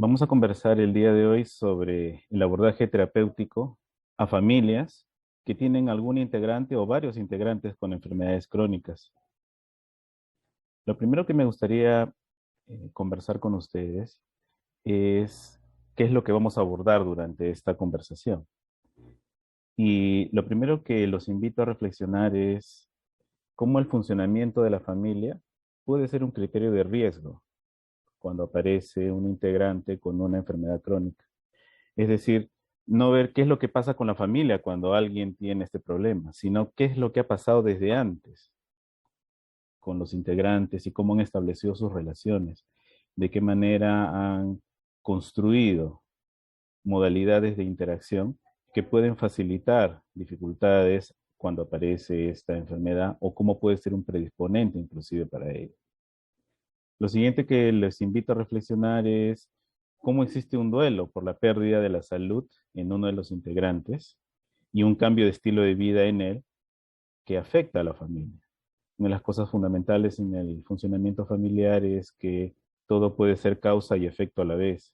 Vamos a conversar el día de hoy sobre el abordaje terapéutico a familias que tienen algún integrante o varios integrantes con enfermedades crónicas. Lo primero que me gustaría conversar con ustedes es qué es lo que vamos a abordar durante esta conversación. Y lo primero que los invito a reflexionar es cómo el funcionamiento de la familia puede ser un criterio de riesgo cuando aparece un integrante con una enfermedad crónica. Es decir, no ver qué es lo que pasa con la familia cuando alguien tiene este problema, sino qué es lo que ha pasado desde antes con los integrantes y cómo han establecido sus relaciones, de qué manera han construido modalidades de interacción que pueden facilitar dificultades cuando aparece esta enfermedad o cómo puede ser un predisponente inclusive para ello. Lo siguiente que les invito a reflexionar es cómo existe un duelo por la pérdida de la salud en uno de los integrantes y un cambio de estilo de vida en él que afecta a la familia. Una de las cosas fundamentales en el funcionamiento familiar es que todo puede ser causa y efecto a la vez.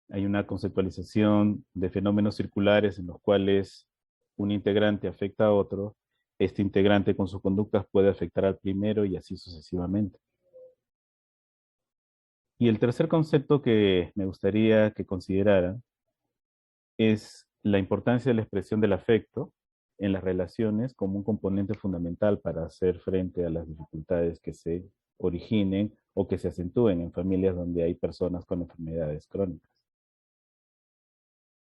Hay una conceptualización de fenómenos circulares en los cuales un integrante afecta a otro, este integrante con sus conductas puede afectar al primero y así sucesivamente. Y el tercer concepto que me gustaría que consideraran es la importancia de la expresión del afecto en las relaciones como un componente fundamental para hacer frente a las dificultades que se originen o que se acentúen en familias donde hay personas con enfermedades crónicas.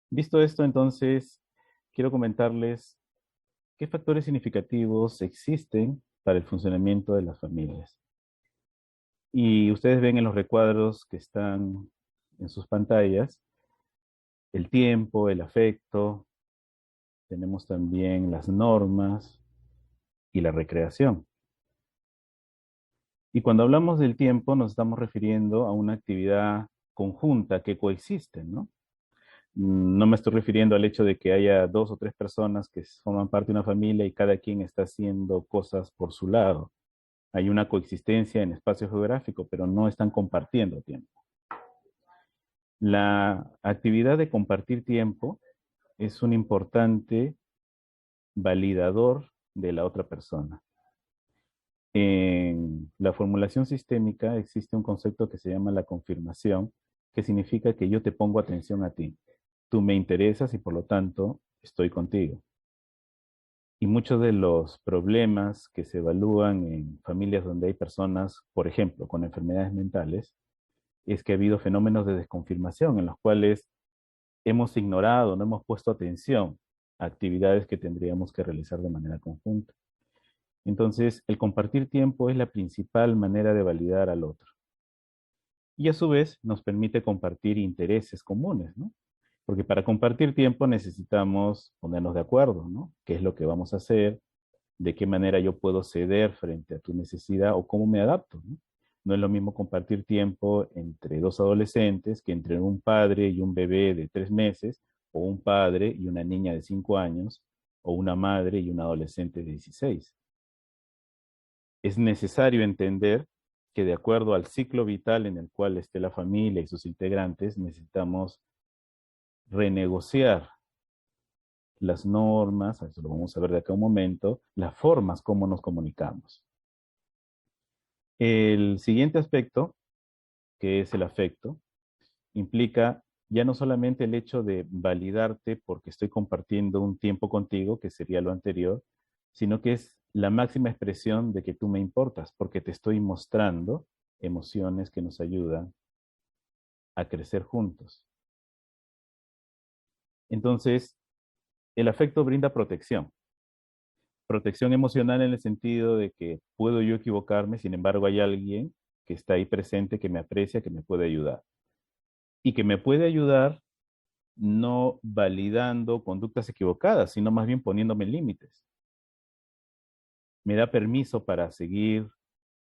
Visto esto, entonces, quiero comentarles qué factores significativos existen para el funcionamiento de las familias. Y ustedes ven en los recuadros que están en sus pantallas el tiempo, el afecto, tenemos también las normas y la recreación. Y cuando hablamos del tiempo nos estamos refiriendo a una actividad conjunta que coexiste, ¿no? No me estoy refiriendo al hecho de que haya dos o tres personas que forman parte de una familia y cada quien está haciendo cosas por su lado. Hay una coexistencia en espacio geográfico, pero no están compartiendo tiempo. La actividad de compartir tiempo es un importante validador de la otra persona. En la formulación sistémica existe un concepto que se llama la confirmación, que significa que yo te pongo atención a ti. Tú me interesas y por lo tanto estoy contigo. Y muchos de los problemas que se evalúan en familias donde hay personas, por ejemplo, con enfermedades mentales, es que ha habido fenómenos de desconfirmación en los cuales hemos ignorado, no hemos puesto atención a actividades que tendríamos que realizar de manera conjunta. Entonces, el compartir tiempo es la principal manera de validar al otro. Y a su vez nos permite compartir intereses comunes, ¿no? Porque para compartir tiempo necesitamos ponernos de acuerdo, ¿no? ¿Qué es lo que vamos a hacer? ¿De qué manera yo puedo ceder frente a tu necesidad o cómo me adapto, ¿no? No es lo mismo compartir tiempo entre dos adolescentes que entre un padre y un bebé de 3 meses, o un padre y una niña de 5 años, o una madre y un adolescente de 16. Es necesario entender que de acuerdo al ciclo vital en el cual esté la familia y sus integrantes, necesitamos renegociar las normas, eso lo vamos a ver de acá a un momento, las formas como nos comunicamos. El siguiente aspecto, que es el afecto, implica ya no solamente el hecho de validarte porque estoy compartiendo un tiempo contigo, que sería lo anterior, sino que es la máxima expresión de que tú me importas, porque te estoy mostrando emociones que nos ayudan a crecer juntos. Entonces, el afecto brinda protección. Protección emocional en el sentido de que puedo yo equivocarme, sin embargo hay alguien que está ahí presente, que me aprecia, que me puede ayudar. Y que me puede ayudar no validando conductas equivocadas, sino más bien poniéndome límites. Me da permiso para seguir,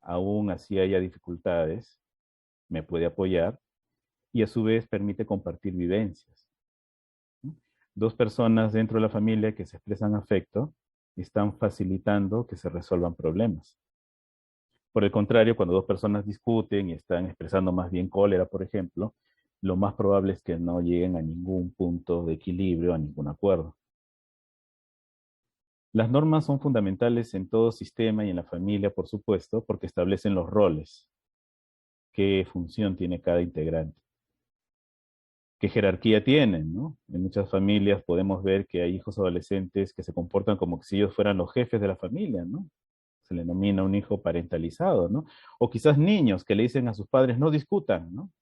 aún así haya dificultades, me puede apoyar y a su vez permite compartir vivencias. Dos personas dentro de la familia que se expresan afecto están facilitando que se resuelvan problemas. Por el contrario, cuando dos personas discuten y están expresando más bien cólera, por ejemplo, lo más probable es que no lleguen a ningún punto de equilibrio, a ningún acuerdo. Las normas son fundamentales en todo sistema y en la familia, por supuesto, porque establecen los roles, qué función tiene cada integrante, qué jerarquía tienen, ¿no? En muchas familias podemos ver que hay hijos adolescentes que se comportan como que si ellos fueran los jefes de la familia, ¿no? Se le denomina un hijo parentalizado, ¿no? O quizás niños que le dicen a sus padres, no discutan, ¿no?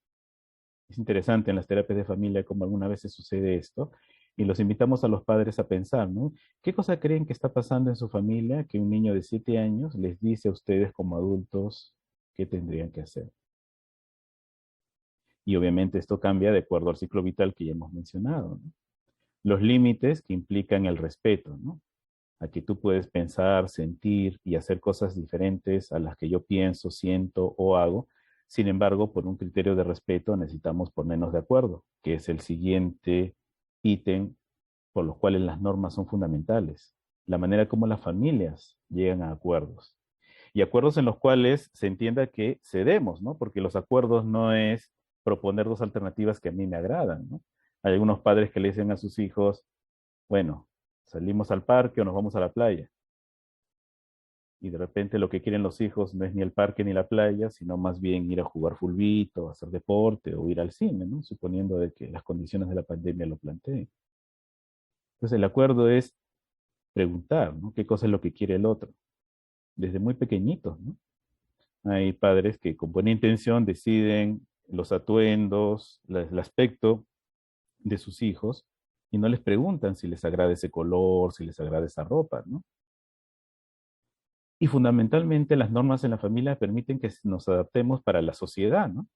Es interesante en las terapias de familia cómo algunas veces sucede esto, y los invitamos a los padres a pensar, ¿no? ¿Qué cosa creen que está pasando en su familia que un niño de 7 años les dice a ustedes como adultos qué tendrían que hacer? Y obviamente esto cambia de acuerdo al ciclo vital que ya hemos mencionado, ¿no? Los límites que implican el respeto, ¿no? A que tú puedes pensar, sentir y hacer cosas diferentes a las que yo pienso, siento o hago. Sin embargo, por un criterio de respeto necesitamos ponernos de acuerdo, que es el siguiente ítem por los cuales las normas son fundamentales. La manera como las familias llegan a acuerdos. Y acuerdos en los cuales se entienda que cedemos, ¿no? Porque los acuerdos no es proponer dos alternativas que a mí me agradan, ¿no? Hay algunos padres que le dicen a sus hijos, bueno, salimos al parque o nos vamos a la playa. Y de repente lo que quieren los hijos no es ni el parque ni la playa, sino más bien ir a jugar fulbito, hacer deporte o ir al cine, ¿no? Suponiendo de que las condiciones de la pandemia lo planteen. Entonces el acuerdo es preguntar, ¿no? ¿Qué cosa es lo que quiere el otro? Desde muy pequeñitos, ¿no? Hay padres que con buena intención deciden los atuendos, el aspecto de sus hijos y no les preguntan si les agrada ese color, si les agrada esa ropa, ¿no? Y fundamentalmente las normas en la familia permiten que nos adaptemos para la sociedad, ¿no?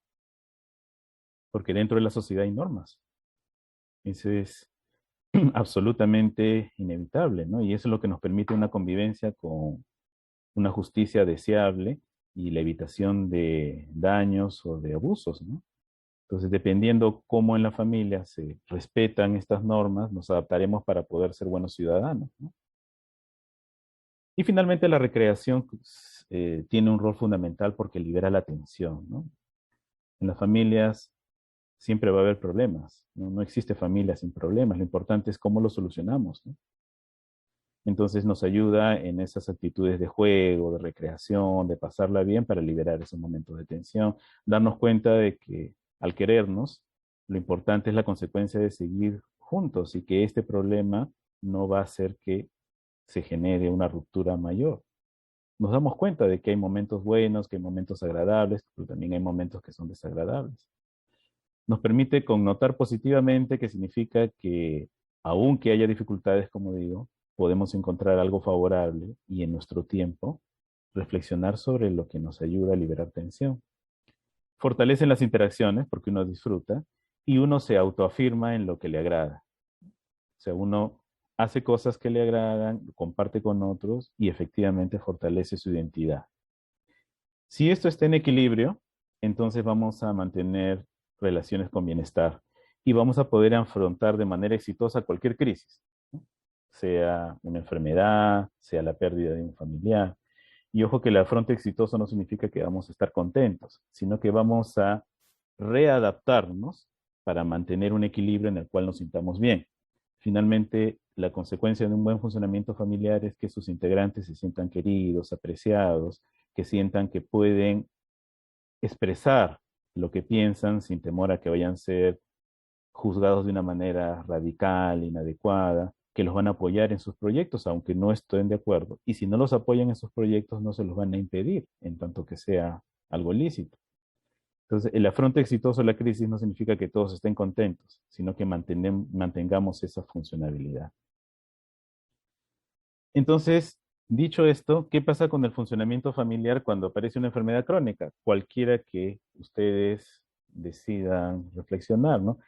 Porque dentro de la sociedad hay normas. Eso es absolutamente inevitable, ¿no? Y eso es lo que nos permite una convivencia con una justicia deseable y la evitación de daños o de abusos, ¿no? Entonces, dependiendo cómo en la familia se respetan estas normas, nos adaptaremos para poder ser buenos ciudadanos, ¿no? Y finalmente la recreación tiene un rol fundamental porque libera la tensión, ¿no? En las familias siempre va a haber problemas, ¿no? No existe familia sin problemas, lo importante es cómo lo solucionamos, ¿no? Entonces nos ayuda en esas actitudes de juego, de recreación, de pasarla bien para liberar esos momentos de tensión, darnos cuenta de que al querernos, lo importante es la consecuencia de seguir juntos y que este problema no va a hacer que se genere una ruptura mayor. Nos damos cuenta de que hay momentos buenos, que hay momentos agradables, pero también hay momentos que son desagradables. Nos permite connotar positivamente, que significa que aunque haya dificultades, como digo, podemos encontrar algo favorable y en nuestro tiempo reflexionar sobre lo que nos ayuda a liberar tensión. Fortalecen las interacciones porque uno disfruta y uno se autoafirma en lo que le agrada. O sea, uno hace cosas que le agradan, comparte con otros y efectivamente fortalece su identidad. Si esto está en equilibrio, entonces vamos a mantener relaciones con bienestar y vamos a poder afrontar de manera exitosa cualquier crisis, ¿no? Sea una enfermedad, sea la pérdida de un familiar. Y ojo que el afronte exitoso no significa que vamos a estar contentos, sino que vamos a readaptarnos para mantener un equilibrio en el cual nos sintamos bien. Finalmente, la consecuencia de un buen funcionamiento familiar es que sus integrantes se sientan queridos, apreciados, que sientan que pueden expresar lo que piensan sin temor a que vayan a ser juzgados de una manera radical, inadecuada, que los van a apoyar en sus proyectos, aunque no estén de acuerdo. Y si no los apoyan en sus proyectos, no se los van a impedir, en tanto que sea algo lícito. Entonces, el afronte exitoso de la crisis no significa que todos estén contentos, sino que mantengamos esa funcionalidad. Entonces, dicho esto, ¿qué pasa con el funcionamiento familiar cuando aparece una enfermedad crónica? Cualquiera que ustedes decidan reflexionar, ¿no?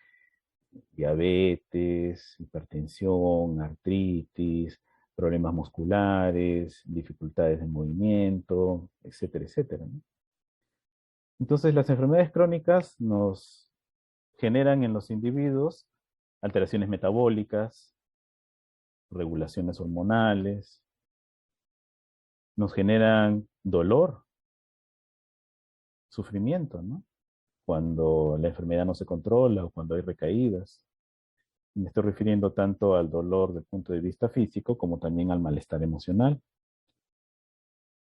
Diabetes, hipertensión, artritis, problemas musculares, dificultades de movimiento, etcétera, etcétera, ¿no? Entonces, las enfermedades crónicas nos generan en los individuos alteraciones metabólicas, regulaciones hormonales, nos generan dolor, sufrimiento, ¿no? cuando la enfermedad no se controla o cuando hay recaídas. Me estoy refiriendo tanto al dolor desde el punto de vista físico como también al malestar emocional.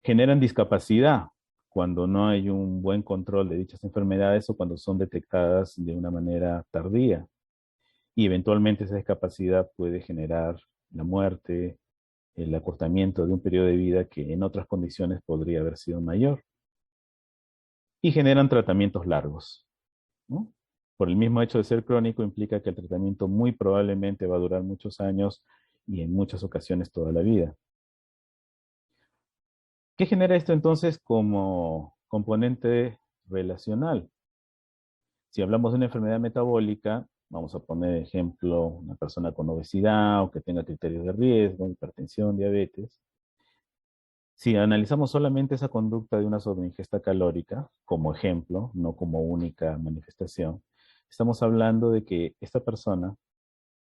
Generan discapacidad cuando no hay un buen control de dichas enfermedades o cuando son detectadas de una manera tardía. Y eventualmente esa discapacidad puede generar la muerte, el acortamiento de un periodo de vida que en otras condiciones podría haber sido mayor. Y generan tratamientos largos, ¿no? Por el mismo hecho de ser crónico implica que el tratamiento muy probablemente va a durar muchos años y en muchas ocasiones toda la vida. ¿Qué genera esto entonces como componente relacional? Si hablamos de una enfermedad metabólica, vamos a poner ejemplo una persona con obesidad o que tenga criterios de riesgo, hipertensión, diabetes. Si analizamos solamente esa conducta de una sobreingesta calórica, como ejemplo, no como única manifestación, estamos hablando de que esta persona,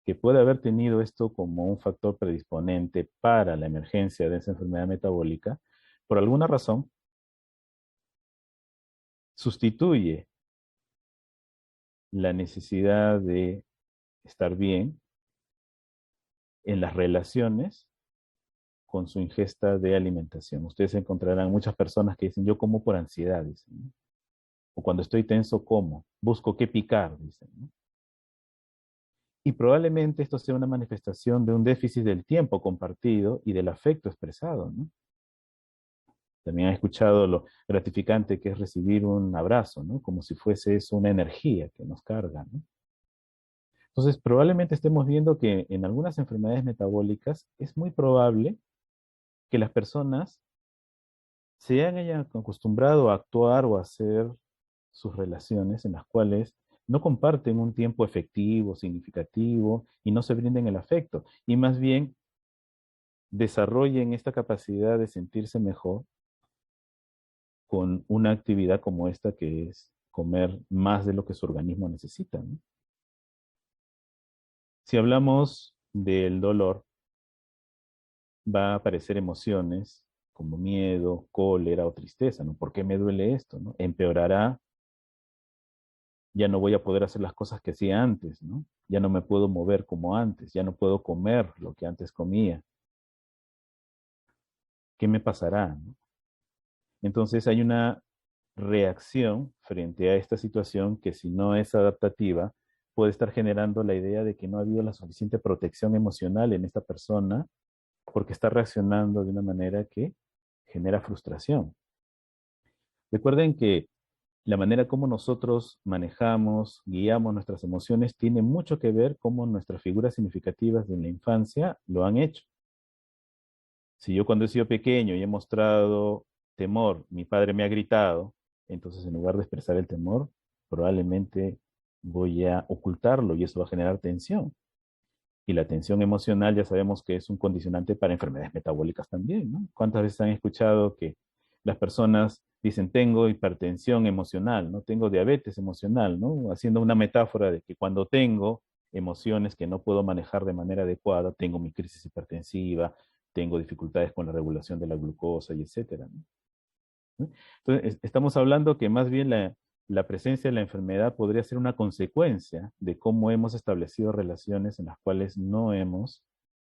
que puede haber tenido esto como un factor predisponente para la emergencia de esa enfermedad metabólica, por alguna razón, sustituye la necesidad de estar bien en las relaciones con su ingesta de alimentación. Ustedes encontrarán muchas personas que dicen, yo como por ansiedad, dicen, ¿no? O cuando estoy tenso, como, busco qué picar, dicen, ¿no? Y probablemente esto sea una manifestación de un déficit del tiempo compartido y del afecto expresado, ¿no? También he escuchado lo gratificante que es recibir un abrazo, ¿no? Como si fuese eso una energía que nos carga, ¿no? Entonces, probablemente estemos viendo que en algunas enfermedades metabólicas es muy probable que las personas se hayan acostumbrado a actuar o a hacer sus relaciones en las cuales no comparten un tiempo efectivo, significativo y no se brinden el afecto. Y más bien desarrollen esta capacidad de sentirse mejor con una actividad como esta que es comer más de lo que su organismo necesita, ¿no? Si hablamos del dolor, va a aparecer emociones como miedo, cólera o tristeza, ¿no? ¿Por qué me duele esto, no? Empeorará, ya no voy a poder hacer las cosas que hacía antes, ¿no? Ya no me puedo mover como antes, ya no puedo comer lo que antes comía. ¿Qué me pasará, no? Entonces hay una reacción frente a esta situación que si no es adaptativa, puede estar generando la idea de que no ha habido la suficiente protección emocional en esta persona porque está reaccionando de una manera que genera frustración. Recuerden que la manera como nosotros manejamos, guiamos nuestras emociones tiene mucho que ver cómo nuestras figuras significativas de la infancia lo han hecho. Si yo cuando he sido pequeño y he mostrado temor, mi padre me ha gritado, entonces en lugar de expresar el temor, probablemente voy a ocultarlo y eso va a generar tensión. Y la tensión emocional ya sabemos que es un condicionante para enfermedades metabólicas también, ¿no? ¿Cuántas veces han escuchado que las personas dicen tengo hipertensión emocional, ¿no? Tengo diabetes emocional, ¿no? Haciendo una metáfora de que cuando tengo emociones que no puedo manejar de manera adecuada, tengo mi crisis hipertensiva, tengo dificultades con la regulación de la glucosa y etcétera, ¿no? Entonces, estamos hablando que más bien la presencia de la enfermedad podría ser una consecuencia de cómo hemos establecido relaciones en las cuales no hemos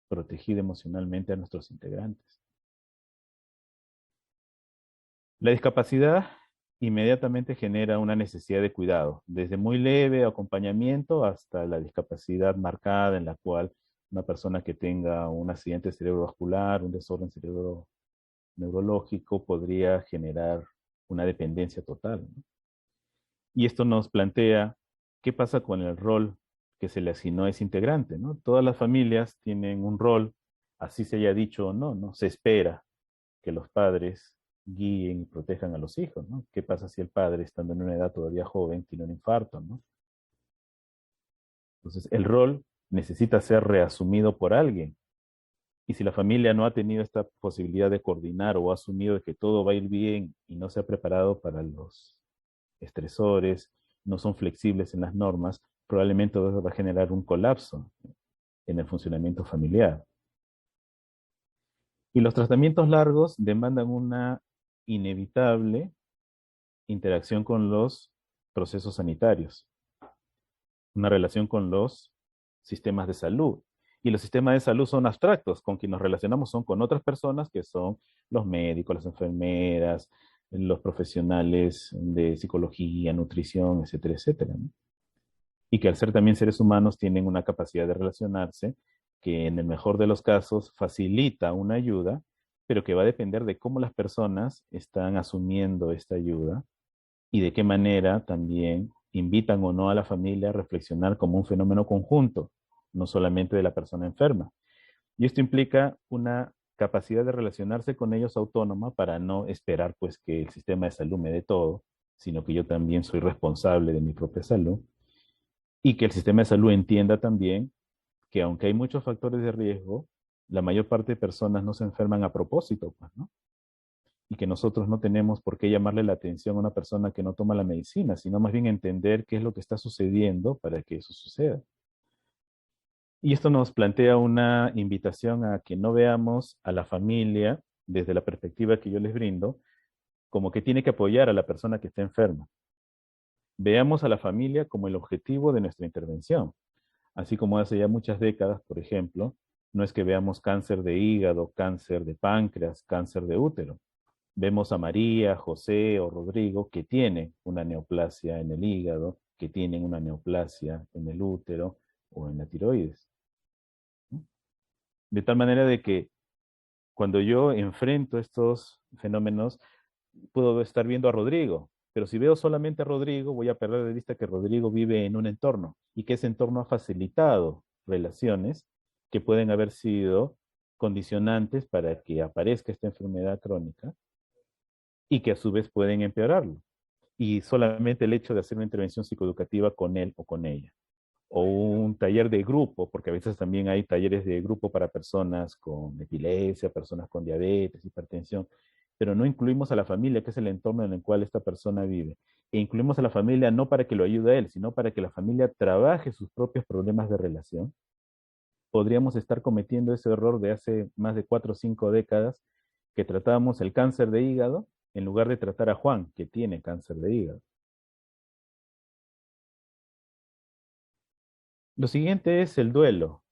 protegido emocionalmente a nuestros integrantes. La discapacidad inmediatamente genera una necesidad de cuidado, desde muy leve acompañamiento hasta la discapacidad marcada en la cual una persona que tenga un accidente cerebrovascular, un desorden cerebro neurológico podría generar una dependencia total, ¿no? Y esto nos plantea qué pasa con el rol que se le asignó a ese integrante, ¿no? Todas las familias tienen un rol, así se haya dicho o no, ¿no? Se espera que los padres guíen y protejan a los hijos, ¿no? ¿Qué pasa si el padre, estando en una edad todavía joven, tiene un infarto, ¿no? Entonces, el rol necesita ser reasumido por alguien. Y si la familia no ha tenido esta posibilidad de coordinar o ha asumido de que todo va a ir bien y no se ha preparado para los estresores, no son flexibles en las normas, probablemente eso va a generar un colapso en el funcionamiento familiar. Y los tratamientos largos demandan una inevitable interacción con los procesos sanitarios, una relación con los sistemas de salud. Y los sistemas de salud son abstractos, con quien nos relacionamos son con otras personas que son los médicos, las enfermeras, los profesionales de psicología, nutrición, etcétera, etcétera, ¿no? Y que al ser también seres humanos tienen una capacidad de relacionarse que en el mejor de los casos facilita una ayuda, pero que va a depender de cómo las personas están asumiendo esta ayuda y de qué manera también invitan o no a la familia a reflexionar como un fenómeno conjunto, no solamente de la persona enferma. Y esto implica una capacidad de relacionarse con ellos autónoma para no esperar pues que el sistema de salud me dé todo, sino que yo también soy responsable de mi propia salud y que el sistema de salud entienda también que aunque hay muchos factores de riesgo, la mayor parte de personas no se enferman a propósito, pues, ¿no? Y que nosotros no tenemos por qué llamarle la atención a una persona que no toma la medicina, sino más bien entender qué es lo que está sucediendo para que eso suceda. Y esto nos plantea una invitación a que no veamos a la familia desde la perspectiva que yo les brindo, como que tiene que apoyar a la persona que está enferma. Veamos a la familia como el objetivo de nuestra intervención. Así como hace ya muchas décadas, por ejemplo, no es que veamos cáncer de hígado, cáncer de páncreas, cáncer de útero. Vemos a María, José o Rodrigo que tienen una neoplasia en el hígado, que tienen una neoplasia en el útero o en la tiroides. De tal manera de que cuando yo enfrento estos fenómenos, puedo estar viendo a Rodrigo, pero si veo solamente a Rodrigo, voy a perder de vista que Rodrigo vive en un entorno y que ese entorno ha facilitado relaciones que pueden haber sido condicionantes para que aparezca esta enfermedad crónica y que a su vez pueden empeorarlo. Y solamente el hecho de hacer una intervención psicoeducativa con él o con ella. O un taller de grupo, porque a veces también hay talleres de grupo para personas con epilepsia, personas con diabetes, hipertensión, pero no incluimos a la familia, que es el entorno en el cual esta persona vive. E incluimos a la familia no para que lo ayude a él, sino para que la familia trabaje sus propios problemas de relación. Podríamos estar cometiendo ese error de hace más de 4 o 5 décadas, que tratábamos el cáncer de hígado en lugar de tratar a Juan, que tiene cáncer de hígado. Lo siguiente es el duelo.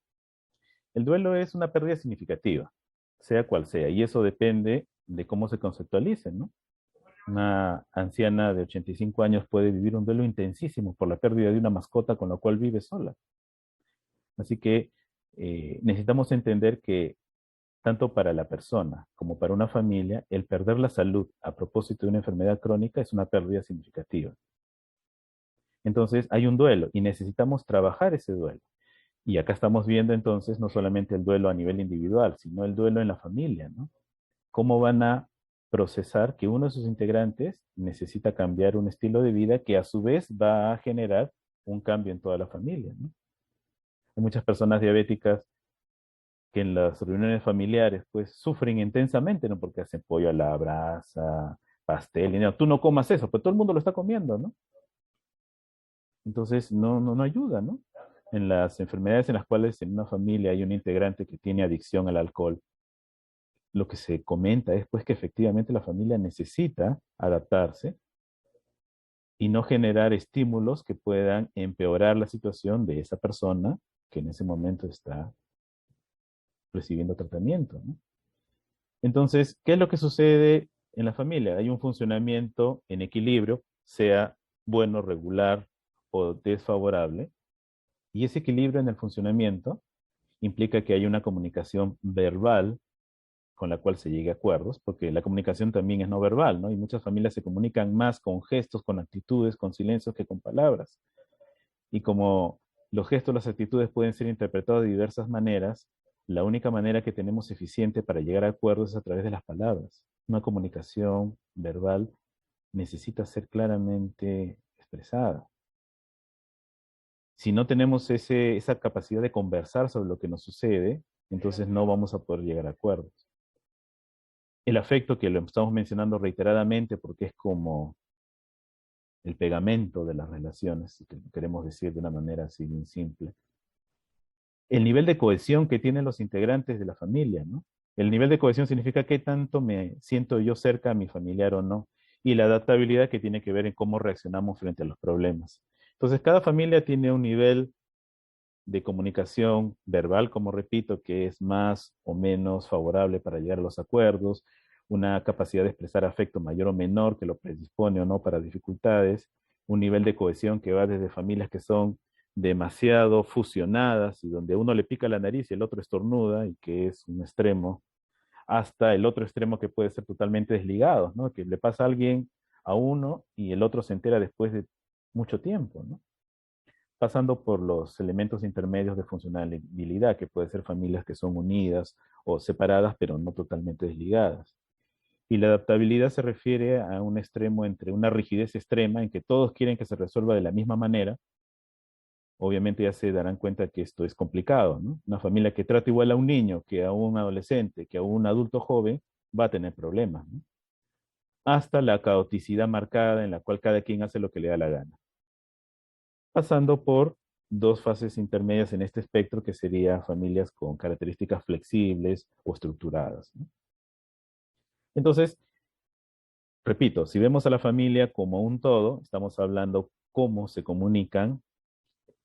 El duelo es una pérdida significativa, sea cual sea, y eso depende de cómo se conceptualice, ¿no? Una anciana de 85 años puede vivir un duelo intensísimo por la pérdida de una mascota con la cual vive sola. Así que necesitamos entender que tanto para la persona como para una familia, el perder la salud a propósito de una enfermedad crónica es una pérdida significativa. Entonces hay un duelo y necesitamos trabajar ese duelo. Y acá estamos viendo entonces no solamente el duelo a nivel individual, sino el duelo en la familia, ¿no? ¿Cómo van a procesar que uno de sus integrantes necesita cambiar un estilo de vida que a su vez va a generar un cambio en toda la familia, ¿no? Hay muchas personas diabéticas que en las reuniones familiares pues sufren intensamente, ¿no? Porque hacen pollo a la brasa, pastel, y no, tú no comas eso, pues todo el mundo lo está comiendo, ¿no? Entonces no ayuda, ¿no? En las enfermedades en las cuales en una familia hay un integrante que tiene adicción al alcohol, lo que se comenta es pues que efectivamente la familia necesita adaptarse y no generar estímulos que puedan empeorar la situación de esa persona que en ese momento está recibiendo tratamiento, ¿no? Entonces, ¿qué es lo que sucede en la familia? Hay un funcionamiento en equilibrio, sea bueno, regular o desfavorable, y ese equilibrio en el funcionamiento implica que hay una comunicación verbal con la cual se llegue a acuerdos, porque la comunicación también es no verbal, ¿no? Y muchas familias se comunican más con gestos, con actitudes, con silencios que con palabras. Y como los gestos, las actitudes pueden ser interpretados de diversas maneras, la única manera que tenemos eficiente para llegar a acuerdos es a través de las palabras. Una comunicación verbal necesita ser claramente expresada. Si no tenemos esa capacidad de conversar sobre lo que nos sucede, entonces no vamos a poder llegar a acuerdos. El afecto, que lo estamos mencionando reiteradamente porque es como el pegamento de las relaciones, si queremos decir de una manera así bien simple. El nivel de cohesión que tienen los integrantes de la familia, ¿no? El nivel de cohesión significa qué tanto me siento yo cerca a mi familiar o no. y la adaptabilidad que tiene que ver en cómo reaccionamos frente a los problemas. Entonces, cada familia tiene un nivel de comunicación verbal, como repito, que es más o menos favorable para llegar a los acuerdos, una capacidad de expresar afecto mayor o menor que lo predispone o no para dificultades, un nivel de cohesión que va desde familias que son demasiado fusionadas y donde uno le pica la nariz y el otro estornuda y que es un extremo, hasta el otro extremo que puede ser totalmente desligado, ¿no? Que le pasa a alguien a uno y el otro se entera después de mucho tiempo, ¿no? Pasando por los elementos intermedios de funcionalidad, que puede ser familias que son unidas o separadas, pero no totalmente desligadas. Y la adaptabilidad se refiere a un extremo entre una rigidez extrema en que todos quieren que se resuelva de la misma manera. Obviamente ya se darán cuenta que esto es complicado, ¿no? Una familia que trata igual a un niño, que a un adolescente, que a un adulto joven, va a tener problemas, ¿no? Hasta la caoticidad marcada en la cual cada quien hace lo que le da la gana. Pasando por dos fases intermedias en este espectro, que serían familias con características flexibles o estructuradas, ¿no? Entonces, repito, si vemos a la familia como un todo, estamos hablando cómo se comunican,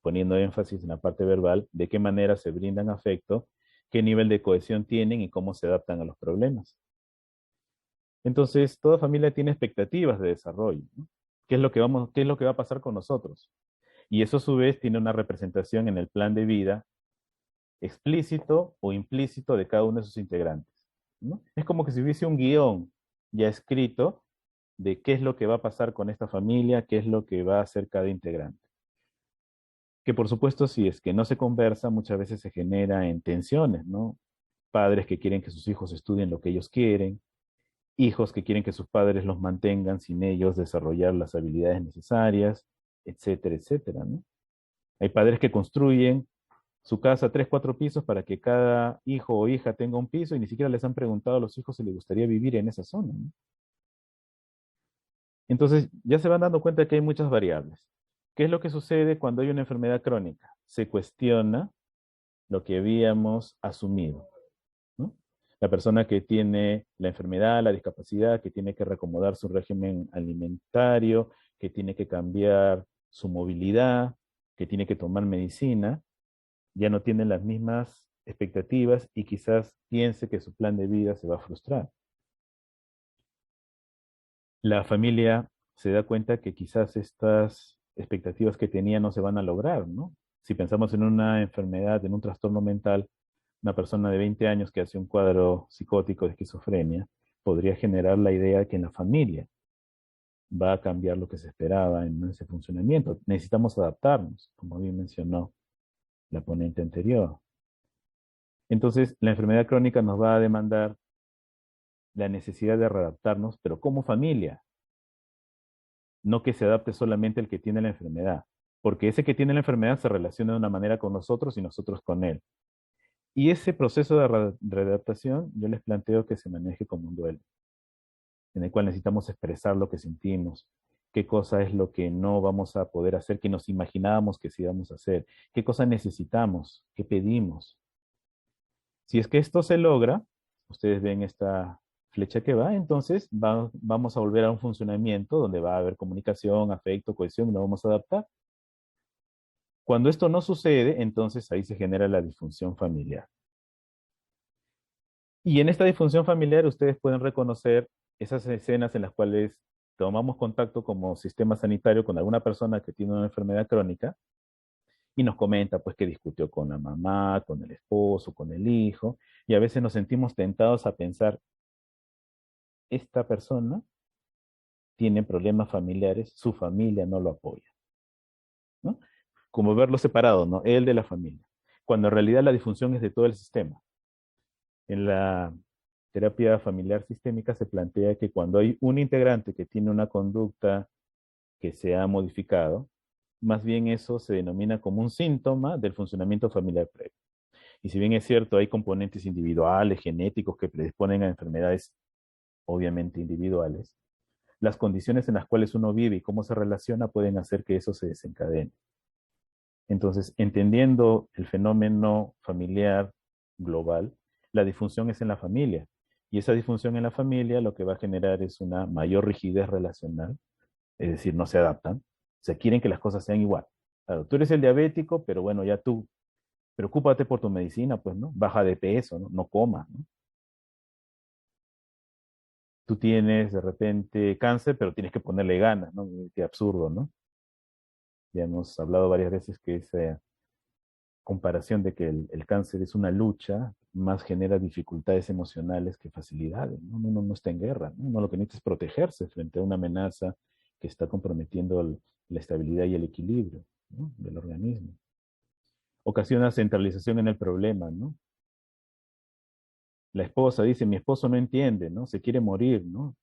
poniendo énfasis en la parte verbal, de qué manera se brindan afecto, qué nivel de cohesión tienen y cómo se adaptan a los problemas. Entonces, toda familia tiene expectativas de desarrollo, ¿no? ¿Qué es lo que va a pasar con nosotros? Y eso a su vez tiene una representación en el plan de vida explícito o implícito de cada uno de sus integrantes, ¿no? Es como que si hubiese un guión ya escrito de qué es lo que va a pasar con esta familia, qué es lo que va a hacer cada integrante. Que por supuesto, si es que no se conversa, muchas veces se genera en tensiones, ¿no? Padres que quieren que sus hijos estudien lo que ellos quieren, hijos que quieren que sus padres los mantengan sin ellos desarrollar las habilidades necesarias, etcétera, etcétera, ¿no? Hay padres que construyen su casa 3, 4 pisos para que cada hijo o hija tenga un piso y ni siquiera les han preguntado a los hijos si les gustaría vivir en esa zona, ¿no? Entonces ya se van dando cuenta que hay muchas variables. ¿Qué es lo que sucede cuando hay una enfermedad crónica? Se cuestiona lo que habíamos asumido, ¿no? La persona que tiene la enfermedad, la discapacidad, que tiene que reacomodar su régimen alimentario, que tiene que cambiar su movilidad, que tiene que tomar medicina, ya no tiene las mismas expectativas y quizás piense que su plan de vida se va a frustrar. La familia se da cuenta que quizás estas expectativas que tenía no se van a lograr, ¿no? Si pensamos en una enfermedad, en un trastorno mental, una persona de 20 años que hace un cuadro psicótico de esquizofrenia, podría generar la idea de que en la familia va a cambiar lo que se esperaba en ese funcionamiento. Necesitamos adaptarnos, como bien mencionó la ponente anterior. Entonces, la enfermedad crónica nos va a demandar la necesidad de readaptarnos, pero como familia, no que se adapte solamente el que tiene la enfermedad, porque ese que tiene la enfermedad se relaciona de una manera con nosotros y nosotros con él. Y ese proceso de readaptación yo les planteo que se maneje como un duelo, en el cual necesitamos expresar lo que sentimos, qué cosa es lo que no vamos a poder hacer, que nos imaginábamos que sí íbamos a hacer, qué cosa necesitamos, qué pedimos. Si es que esto se logra, ustedes ven esta flecha que va, entonces vamos a volver a un funcionamiento donde va a haber comunicación, afecto, cohesión, y nos vamos a adaptar. Cuando esto no sucede, entonces ahí se genera la disfunción familiar. Y en esta disfunción familiar ustedes pueden reconocer esas escenas en las cuales tomamos contacto como sistema sanitario con alguna persona que tiene una enfermedad crónica y nos comenta pues que discutió con la mamá, con el esposo, con el hijo, y a veces nos sentimos tentados a pensar, esta persona tiene problemas familiares, su familia no lo apoya, ¿no? Como verlo separado, ¿no? Él de la familia, cuando en realidad la disfunción es de todo el sistema. En la terapia familiar sistémica se plantea que cuando hay un integrante que tiene una conducta que se ha modificado, más bien eso se denomina como un síntoma del funcionamiento familiar previo. Y si bien es cierto, hay componentes individuales, genéticos que predisponen a enfermedades obviamente individuales, las condiciones en las cuales uno vive y cómo se relaciona pueden hacer que eso se desencadene. Entonces, entendiendo el fenómeno familiar global, la disfunción es en la familia. Y esa disfunción en la familia lo que va a generar es una mayor rigidez relacional, es decir, no se adaptan, se quieren que las cosas sean igual. Claro, tú eres el diabético, pero bueno, ya tú, preocúpate por tu medicina, pues, ¿no? Baja de peso, ¿no? No comas, ¿no? Tú tienes de repente cáncer, pero tienes que ponerle ganas, ¿no? Qué absurdo, ¿no? Ya hemos hablado varias veces que esa comparación de que el cáncer es una lucha, más genera dificultades emocionales que facilidades, ¿no? Uno no está en guerra, ¿no? Uno lo que necesita es protegerse frente a una amenaza que está comprometiendo la estabilidad y el equilibrio, ¿no? Del organismo. Ocasiona centralización en el problema, ¿no? La esposa dice, mi esposo no entiende, ¿no? Se quiere morir, ¿no?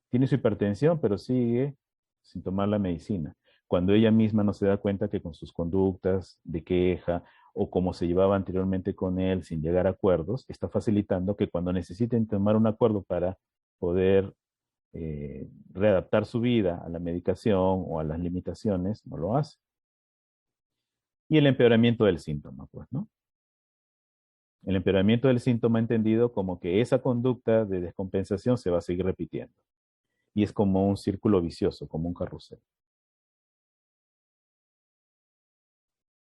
Tiene su hipertensión, pero sigue sin tomar la medicina. Cuando ella misma no se da cuenta que con sus conductas de queja o como se llevaba anteriormente con él sin llegar a acuerdos, está facilitando que cuando necesiten tomar un acuerdo para poder readaptar su vida a la medicación o a las limitaciones, no lo hace. Y el empeoramiento del síntoma, pues, ¿no? El empeoramiento del síntoma entendido como que esa conducta de descompensación se va a seguir repitiendo. Y es como un círculo vicioso, como un carrusel.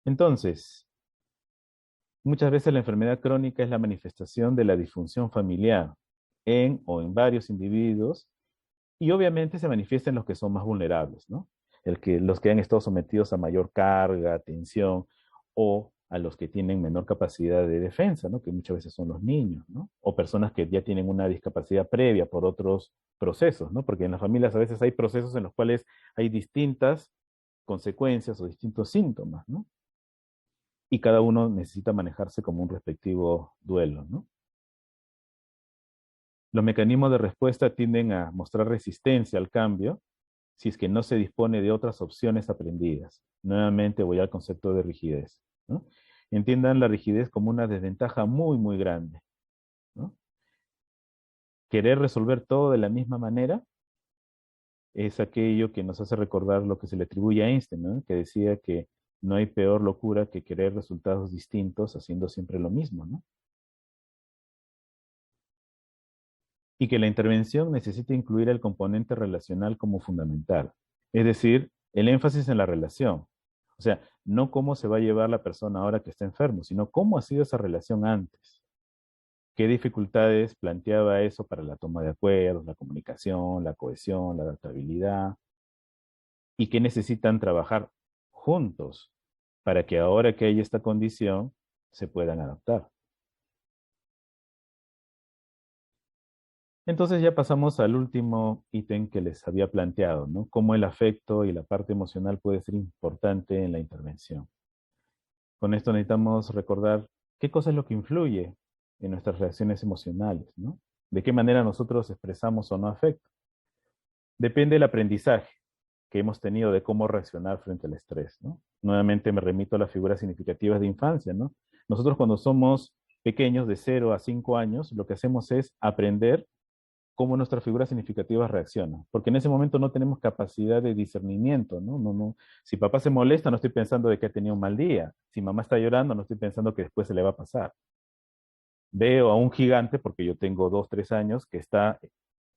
Entonces, muchas veces la enfermedad crónica es la manifestación de la disfunción familiar en o en varios individuos y obviamente se manifiesta en los que son más vulnerables, ¿no? Los que han estado sometidos a mayor carga, tensión o a los que tienen menor capacidad de defensa, ¿no? Que muchas veces son los niños, ¿no? O personas que ya tienen una discapacidad previa por otros procesos, ¿no? Porque en las familias a veces hay procesos en los cuales hay distintas consecuencias o distintos síntomas, ¿no? Y cada uno necesita manejarse como un respectivo duelo, ¿no? Los mecanismos de respuesta tienden a mostrar resistencia al cambio si es que no se dispone de otras opciones aprendidas. Nuevamente voy al concepto de rigidez, ¿no? Entiendan la rigidez como una desventaja muy, muy grande, ¿no? Querer resolver todo de la misma manera es aquello que nos hace recordar lo que se le atribuye a Einstein, ¿no? Que decía que no hay peor locura que querer resultados distintos haciendo siempre lo mismo, ¿no? Y que la intervención necesita incluir el componente relacional como fundamental, es decir, el énfasis en la relación. O sea, no cómo se va a llevar la persona ahora que está enfermo, sino cómo ha sido esa relación antes. ¿Qué dificultades planteaba eso para la toma de acuerdos, la comunicación, la cohesión, la adaptabilidad? ¿Y qué necesitan trabajar juntos para que ahora que hay esta condición se puedan adaptar? Entonces ya pasamos al último ítem que les había planteado, ¿no? Cómo el afecto y la parte emocional puede ser importante en la intervención. Con esto necesitamos recordar qué cosa es lo que influye en nuestras reacciones emocionales, ¿no? De qué manera nosotros expresamos o no afecto. Depende del aprendizaje que hemos tenido de cómo reaccionar frente al estrés, ¿no? Nuevamente me remito a las figuras significativas de infancia, ¿no? Nosotros cuando somos pequeños, de 0 a 5 años, lo que hacemos es aprender cómo nuestras figuras significativas reaccionan, porque en ese momento no tenemos capacidad de discernimiento, ¿no? Si papá se molesta, no estoy pensando de que ha tenido un mal día. Si mamá está llorando, no estoy pensando que después se le va a pasar. Veo a un gigante, porque yo tengo 2, 3 años, que está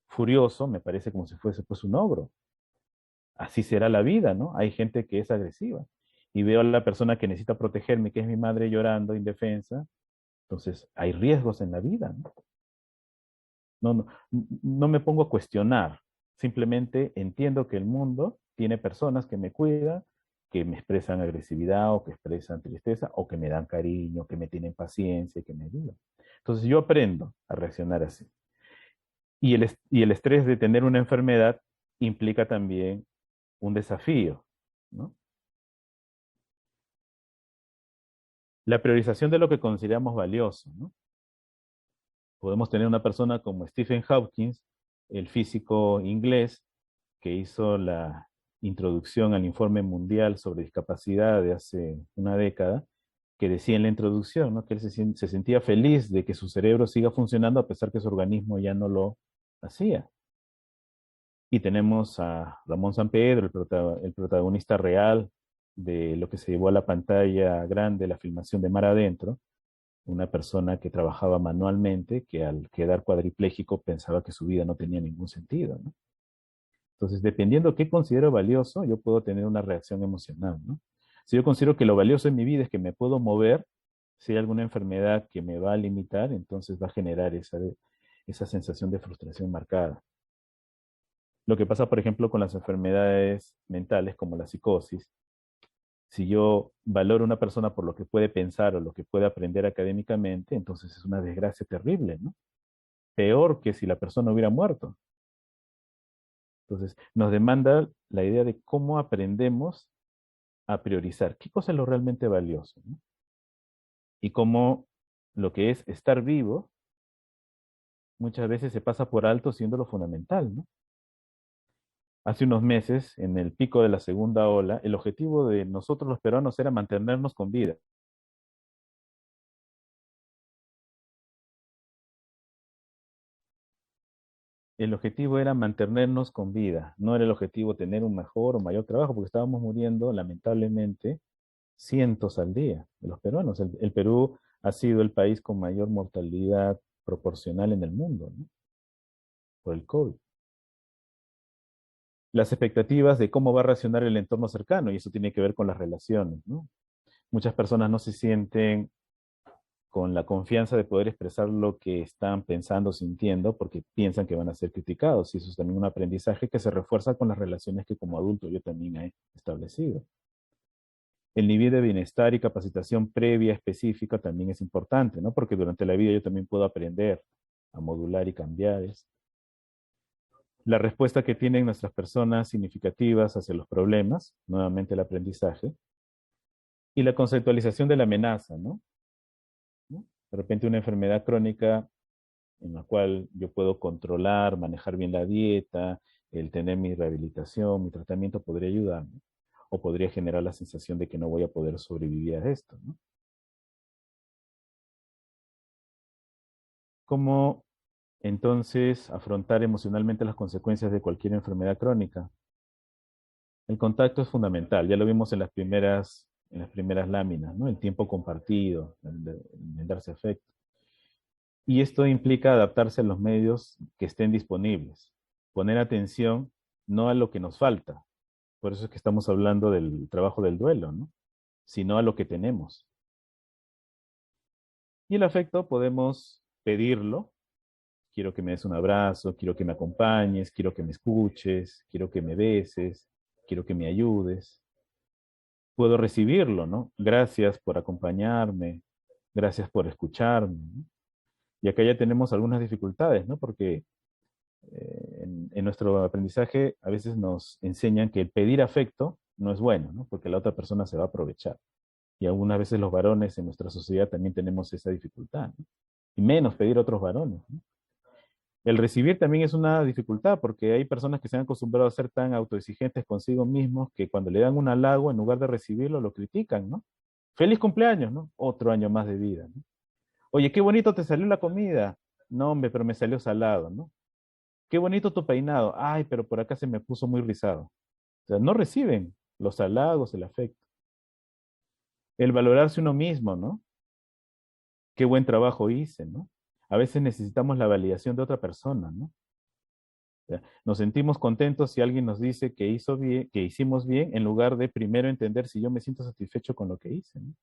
furioso, me parece como si fuese pues un ogro. Así será la vida, ¿no? Hay gente que es agresiva. Y veo a la persona que necesita protegerme, que es mi madre llorando, indefensa. Entonces, hay riesgos en la vida, ¿no? No, no, no me pongo a cuestionar, simplemente entiendo que el mundo tiene personas que me cuidan, que me expresan agresividad o que expresan tristeza o que me dan cariño, que me tienen paciencia y que me ayudan. Entonces yo aprendo a reaccionar así. Y el estrés de tener una enfermedad implica también un desafío, ¿no? La priorización de lo que consideramos valioso, ¿no? Podemos tener una persona como Stephen Hawking, el físico inglés, que hizo la introducción al informe mundial sobre discapacidad de hace una década, que decía en la introducción, ¿no? Que él se sentía feliz de que su cerebro siga funcionando a pesar que su organismo ya no lo hacía. Y tenemos a Ramón Sampedro, el protagonista real de lo que se llevó a la pantalla grande, la filmación de Mar Adentro, una persona que trabajaba manualmente, que al quedar cuadripléjico pensaba que su vida no tenía ningún sentido, ¿no? Entonces, dependiendo qué considero valioso, yo puedo tener una reacción emocional, ¿no? Si yo considero que lo valioso en mi vida es que me puedo mover, si hay alguna enfermedad que me va a limitar, entonces va a generar esa sensación de frustración marcada. Lo que pasa, por ejemplo, con las enfermedades mentales como la psicosis, si yo valoro a una persona por lo que puede pensar o lo que puede aprender académicamente, entonces es una desgracia terrible, ¿no? Peor que si la persona hubiera muerto. Entonces, nos demanda la idea de cómo aprendemos a priorizar qué cosa es lo realmente valioso, ¿no? Y cómo lo que es estar vivo muchas veces se pasa por alto siendo lo fundamental, ¿no? Hace unos meses, en el pico de la segunda ola, el objetivo de nosotros los peruanos era mantenernos con vida. El objetivo era mantenernos con vida, no era el objetivo tener un mejor o mayor trabajo, porque estábamos muriendo, lamentablemente, cientos al día de los peruanos. El Perú ha sido el país con mayor mortalidad proporcional en el mundo, ¿no? Por el COVID. Las expectativas de cómo va a reaccionar el entorno cercano, y eso tiene que ver con las relaciones, ¿no? Muchas personas no se sienten con la confianza de poder expresar lo que están pensando, sintiendo, porque piensan que van a ser criticados. Y eso es también un aprendizaje que se refuerza con las relaciones que como adulto yo también he establecido. El nivel de bienestar y capacitación previa específica también es importante, ¿no? Porque durante la vida yo también puedo aprender a modular y cambiar esto. La respuesta que tienen nuestras personas significativas hacia los problemas, nuevamente el aprendizaje, y la conceptualización de la amenaza, ¿no? ¿No? De repente una enfermedad crónica en la cual yo puedo controlar, manejar bien la dieta, el tener mi rehabilitación, mi tratamiento podría ayudarme, o podría generar la sensación de que no voy a poder sobrevivir a esto, ¿no? ¿Cómo entonces afrontar emocionalmente las consecuencias de cualquier enfermedad crónica? El contacto es fundamental, ya lo vimos en las primeras láminas, ¿no? El tiempo compartido, el darse afecto. Y esto implica adaptarse a los medios que estén disponibles, poner atención no a lo que nos falta, por eso es que estamos hablando del trabajo del duelo, ¿no? Sino a lo que tenemos. Y el afecto podemos pedirlo, quiero que me des un abrazo, quiero que me acompañes, quiero que me escuches, quiero que me beses, quiero que me ayudes. Puedo recibirlo, ¿no? Gracias por acompañarme, gracias por escucharme, ¿no? Y acá ya tenemos algunas dificultades, ¿no? Porque en nuestro aprendizaje a veces nos enseñan que el pedir afecto no es bueno, ¿no? Porque la otra persona se va a aprovechar. Y algunas veces los varones en nuestra sociedad también tenemos esa dificultad, ¿no? Y menos pedir a otros varones, ¿no? El recibir también es una dificultad porque hay personas que se han acostumbrado a ser tan autoexigentes consigo mismos que cuando le dan un halago, en lugar de recibirlo, lo critican, ¿no? Feliz cumpleaños, ¿no? Otro año más de vida, ¿no? Oye, qué bonito te salió la comida. No, hombre, pero me salió salado, ¿no? Qué bonito tu peinado. Ay, pero por acá se me puso muy rizado. O sea, no reciben los halagos, el afecto. El valorarse uno mismo, ¿no? Qué buen trabajo hice, ¿no? A veces necesitamos la validación de otra persona, ¿no? O sea, nos sentimos contentos si alguien nos dice que hizo bien, que hicimos bien, en lugar de primero entender si yo me siento satisfecho con lo que hice, ¿no?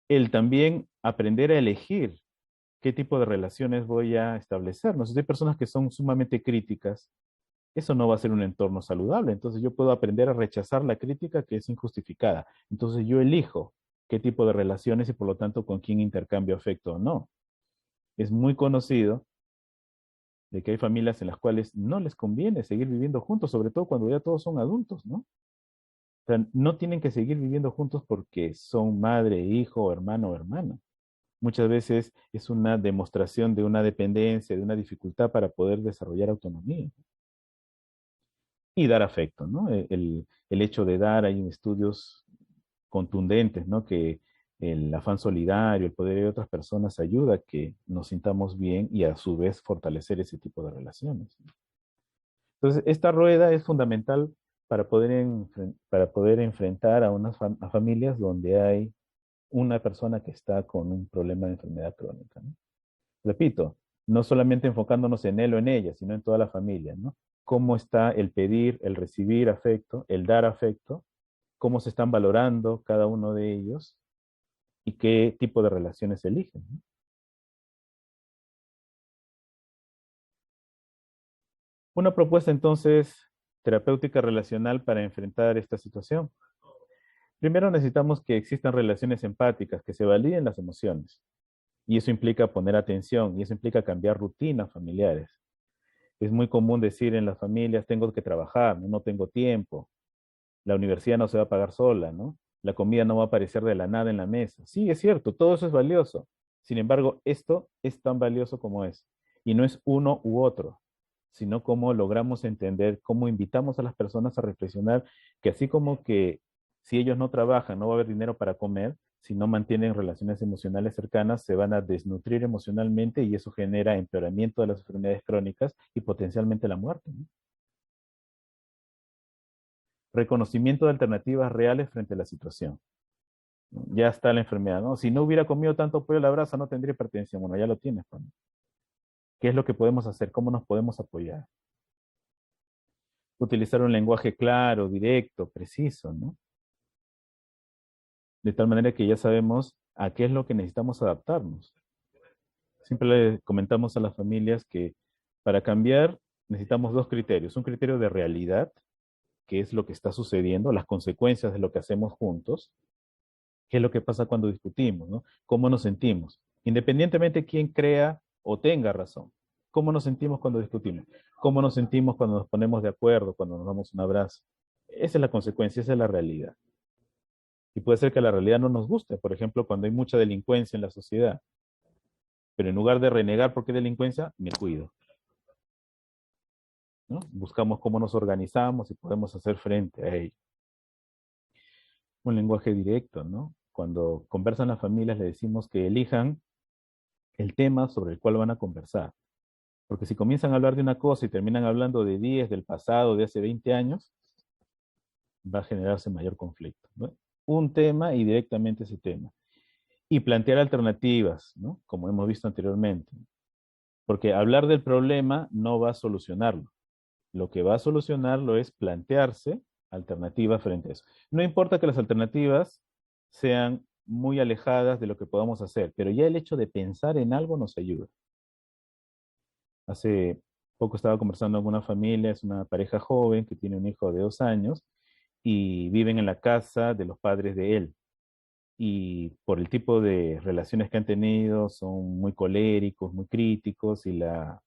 El también aprender a elegir qué tipo de relaciones voy a establecer. No sé, si hay personas que son sumamente críticas, eso no va a ser un entorno saludable. Entonces yo puedo aprender a rechazar la crítica que es injustificada. Entonces yo elijo qué tipo de relaciones y por lo tanto con quién intercambio afecto o no. Es muy conocido de que hay familias en las cuales no les conviene seguir viviendo juntos, sobre todo cuando ya todos son adultos, ¿no? O sea, no tienen que seguir viviendo juntos porque son madre, hijo, hermano o hermana. Muchas veces es una demostración de una dependencia, de una dificultad para poder desarrollar autonomía y dar afecto, ¿no? El hecho de dar, hay estudios contundentes, ¿no? Que el afán solidario, el poder de otras personas ayuda a que nos sintamos bien y a su vez fortalecer ese tipo de relaciones. Entonces, esta rueda es fundamental para poder enfrentar a unas a familias donde hay una persona que está con un problema de enfermedad crónica, ¿no? Repito, no solamente enfocándonos en él o en ella, sino en toda la familia, ¿no? Cómo está el pedir, el recibir afecto, el dar afecto, cómo se están valorando cada uno de ellos y qué tipo de relaciones eligen, ¿no? Una propuesta entonces terapéutica relacional para enfrentar esta situación. Primero necesitamos que existan relaciones empáticas, que se validen las emociones. Y eso implica poner atención, y eso implica cambiar rutinas familiares. Es muy común decir en las familias, tengo que trabajar, no tengo tiempo, la universidad no se va a pagar sola, ¿no? La comida no va a aparecer de la nada en la mesa. Sí, es cierto, todo eso es valioso. Sin embargo, esto es tan valioso como es. Y no es uno u otro, sino cómo logramos entender, cómo invitamos a las personas a reflexionar que así como que si ellos no trabajan, no va a haber dinero para comer, si no mantienen relaciones emocionales cercanas, se van a desnutrir emocionalmente y eso genera empeoramiento de las enfermedades crónicas y potencialmente la muerte, ¿no? Reconocimiento de alternativas reales frente a la situación. Ya está la enfermedad, ¿no? Si no hubiera comido tanto pollo a la brasa, no tendría hipertensión. Bueno, ya lo tienes, pues, ¿no? ¿Qué es lo que podemos hacer? ¿Cómo nos podemos apoyar? Utilizar un lenguaje claro, directo, preciso, ¿no? De tal manera que ya sabemos a qué es lo que necesitamos adaptarnos. Siempre le comentamos a las familias que para cambiar necesitamos dos criterios. Un criterio de realidad, que es lo que está sucediendo, las consecuencias de lo que hacemos juntos. ¿Qué es lo que pasa cuando discutimos, ¿no? ¿Cómo nos sentimos? Independientemente de quién crea o tenga razón. ¿Cómo nos sentimos cuando discutimos? ¿Cómo nos sentimos cuando nos ponemos de acuerdo, cuando nos damos un abrazo? Esa es la consecuencia, esa es la realidad. Y puede ser que la realidad no nos guste, por ejemplo, cuando hay mucha delincuencia en la sociedad. Pero en lugar de renegar por qué delincuencia, me cuido, ¿no? Buscamos cómo nos organizamos y podemos hacer frente a ello. Un lenguaje directo, ¿no? Cuando conversan las familias, le decimos que elijan el tema sobre el cual van a conversar. Porque si comienzan a hablar de una cosa y terminan hablando de 10, del pasado, de hace 20 años, va a generarse mayor conflicto, ¿no? Un tema y directamente ese tema. Y plantear alternativas, ¿no? Como hemos visto anteriormente. Porque hablar del problema no va a solucionarlo. Lo que va a solucionarlo es plantearse alternativas frente a eso. No importa que las alternativas sean muy alejadas de lo que podamos hacer, pero ya el hecho de pensar en algo nos ayuda. Hace poco estaba conversando con una familia, es una pareja joven que tiene un hijo de 2 años y viven en la casa de los padres de él. Y por el tipo de relaciones que han tenido, son muy coléricos, muy críticos y la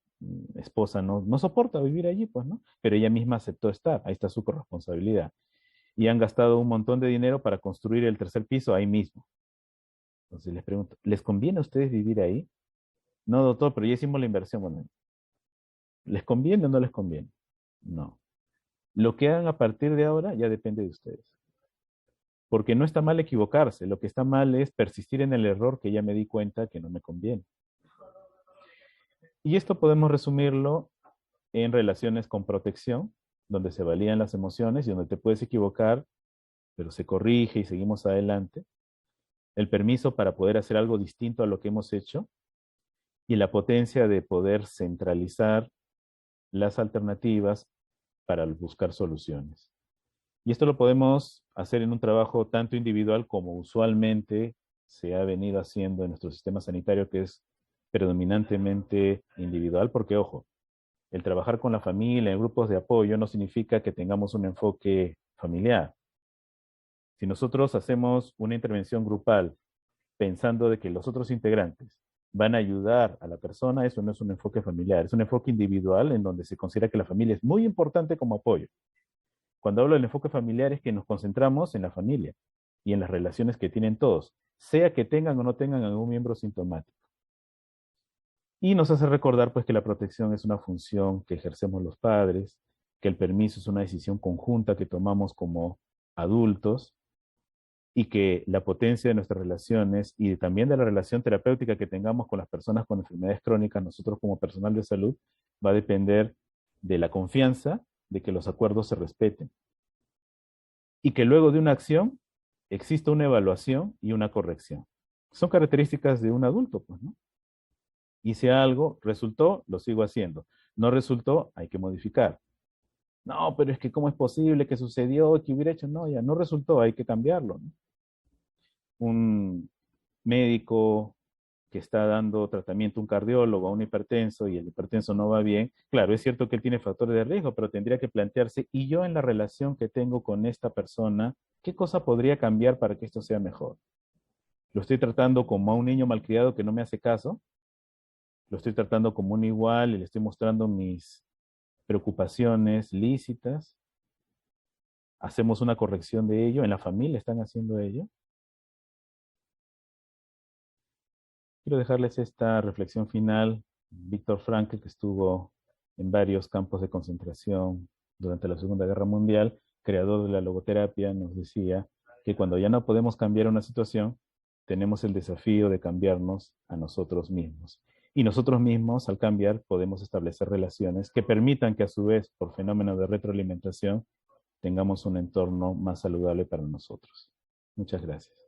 esposa no soporta vivir allí, pues, ¿no? Pero ella misma aceptó estar, ahí está su corresponsabilidad. Y han gastado un montón de dinero para construir el tercer piso ahí mismo. Entonces les pregunto, ¿les conviene a ustedes vivir ahí? No, doctor, pero ya hicimos la inversión. Bueno, ¿les conviene o no les conviene? No. Lo que hagan a partir de ahora ya depende de ustedes. Porque no está mal equivocarse, lo que está mal es persistir en el error que ya me di cuenta que no me conviene. Y esto podemos resumirlo en relaciones con protección, donde se validan las emociones y donde te puedes equivocar, pero se corrige y seguimos adelante. El permiso para poder hacer algo distinto a lo que hemos hecho y la potencia de poder centralizar las alternativas para buscar soluciones. Y esto lo podemos hacer en un trabajo tanto individual como usualmente se ha venido haciendo en nuestro sistema sanitario, que es predominantemente individual, porque ojo, el trabajar con la familia en grupos de apoyo no significa que tengamos un enfoque familiar. Si nosotros hacemos una intervención grupal pensando de que los otros integrantes van a ayudar a la persona, eso no es un enfoque familiar, es un enfoque individual en donde se considera que la familia es muy importante como apoyo. Cuando hablo del enfoque familiar es que nos concentramos en la familia y en las relaciones que tienen todos, sea que tengan o no tengan algún miembro sintomático. Y nos hace recordar pues que la protección es una función que ejercemos los padres, que el permiso es una decisión conjunta que tomamos como adultos y que la potencia de nuestras relaciones y también de la relación terapéutica que tengamos con las personas con enfermedades crónicas, nosotros como personal de salud, va a depender de la confianza de que los acuerdos se respeten. Y que luego de una acción existe una evaluación y una corrección. Son características de un adulto, pues, ¿no? Hice algo, resultó, lo sigo haciendo. No resultó, hay que modificar. No, pero es que ¿cómo es posible que sucedió, que hubiera hecho? No, ya no resultó, hay que cambiarlo, ¿no? Un médico que está dando tratamiento, un cardiólogo, a un hipertenso y el hipertenso no va bien, claro, es cierto que él tiene factores de riesgo, pero tendría que plantearse, ¿y yo en la relación que tengo con esta persona, qué cosa podría cambiar para que esto sea mejor? ¿Lo estoy tratando como a un niño malcriado que no me hace caso? ¿Lo estoy tratando como un igual y le estoy mostrando mis preocupaciones lícitas? ¿Hacemos una corrección de ello? ¿En la familia están haciendo ello? Quiero dejarles esta reflexión final. Víctor Frankl, que estuvo en varios campos de concentración durante la Segunda Guerra Mundial, creador de la logoterapia, nos decía que cuando ya no podemos cambiar una situación, tenemos el desafío de cambiarnos a nosotros mismos. Y nosotros mismos, al cambiar, podemos establecer relaciones que permitan que a su vez, por fenómeno de retroalimentación, tengamos un entorno más saludable para nosotros. Muchas gracias.